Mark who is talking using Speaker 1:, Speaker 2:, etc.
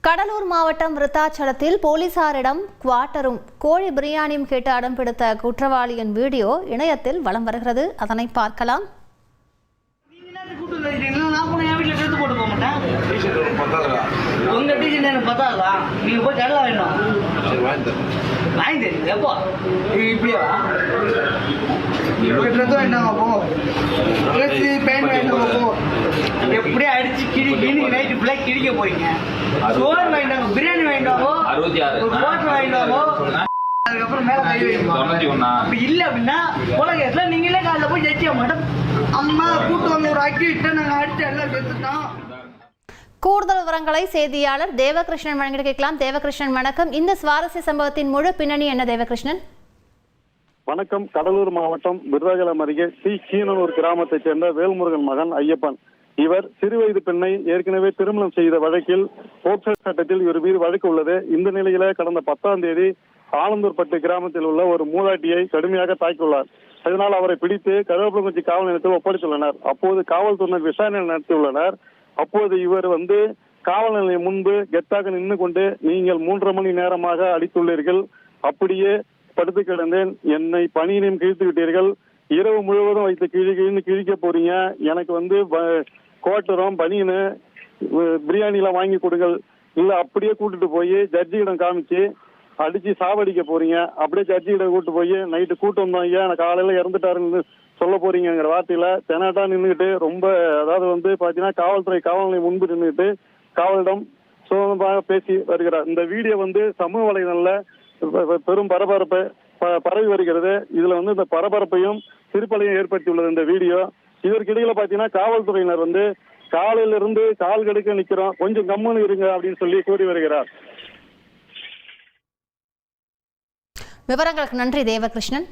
Speaker 1: கடலூர் மாவட்டம் விருத்தாச்சலத்தில் போலீசாரிடம் குவாட்டரும் கோழி பிரியாணியும் கேட்டு அடம் பிடித்த குற்றவாளியின் வீடியோ இணையத்தில் வலம் வருகிறது. அதனை பார்க்கலாம்.
Speaker 2: எப்படியே அடிச்சு நைட்டு ஃபுல்லா கிழிக்க போறீங்க. சோறு வாங்கிட்டாங்க, பிரியாணி வாங்கிட்டாவோ, ஹோட்டல் வாங்கிட்டாவோ, அதுக்கப்புறம் மேல கை வைக்கணும். அப்படி இல்லை அப்படின்னா உலகத்துல நீங்களே காலைல போய் ஜட்ஜியா மேடம் அம்மா கூட்டு வந்து ஒரு அக்கி விட்டு நாங்க அடிச்சு எல்லாம் செத்துட்டோம்.
Speaker 1: கூடுதல் விவரங்களை செய்தியாளர் தேவகிருஷ்ணன் வழங்கிட்டு கேட்கலாம். தேவகிருஷ்ணன் வணக்கம். இந்த சுவாரஸ்ய சம்பவத்தின் முழு பின்னணி என்ன தேவகிருஷ்ணன்?
Speaker 3: வணக்கம். கடலூர் மாவட்டம் விருதாச்சலம் அருகே சி கீனனூர் கிராமத்தைச் சேர்ந்த வேல்முருகன் மகன் ஐயப்பன். இவர் சிறுவயது பெண்ணை ஏற்கனவே திருமணம் செய்த வழக்கில் போக்சோ சட்டத்தில் இவர் மீது வழக்கு உள்ளது. இந்த நிலையில கடந்த 10ஆம் தேதி ஆலந்தூர்பட்டு கிராமத்தில் உள்ள ஒரு மூதாட்டியை கடுமையாக தாக்கியுள்ளார். இதனால் அவரை பிடித்து கருவேப்பிலங்குச்சி காவல் நிலையத்தில் ஒப்படைத்துள்ளனர். அப்போது காவல்துறையினர் விசாரணை நடத்தியுள்ளனர். அப்போது இவர் காவல் நிலையம் முன்பு கெத்தாக நின்று கொண்டு, நீங்கள் 3.5 மணி நேரமாக அடித்துள்ளீர்கள், அப்படியே படுத்து கிடந்தேன், என்னை பணியினையும் கிழித்து விட்டீர்கள், இரவு முழுவதும் வைத்து கிழிக்க போறீங்க, எனக்கு கோட்டரும் பனியனு பிரியாணிலாம் வாங்கி கொடுங்கள், இல்ல அப்படியே கூட்டிட்டு போய் ஜட்ஜியிடம் காமிச்சு அடிச்சு சாவடிக்க போறீங்க, அப்படியே ஜட்ஜியிடம் கூட்டு போய் நைட்டு கூட்டு வந்தோம் ஐயா, எனக்கு காலையில இறந்துட்டாருன்னு சொல்ல போறீங்கிற வார்த்தையில தெனாட்டா நின்றுட்டு ரொம்ப பாத்தீங்கன்னா காவல்துறை காவல் நிலையம் முன்பு நின்றுட்டு காவலிடம் சுதந்திரமாக பேசி வருகிறார். இந்த வீடியோ சமூக வலைதளங்கள்ல பெரும் பரபரப்பை பரவி வருகிறது. இதுல இந்த பரபரப்பையும் சிரிப்பலையும் ஏற்படுத்தியுள்ளது இந்த வீடியோ. இதற்கிடையில பாத்தீங்கன்னா காவல்துறையினர் காலையில இருந்து கால் கடுக்க நிக்கிறோம், கொஞ்சம் கம்முன்னு இருங்க அப்படின்னு சொல்லி கூறி வருகிறார்.
Speaker 1: விவரங்களுக்கு நன்றி தேவகிருஷ்ணன்.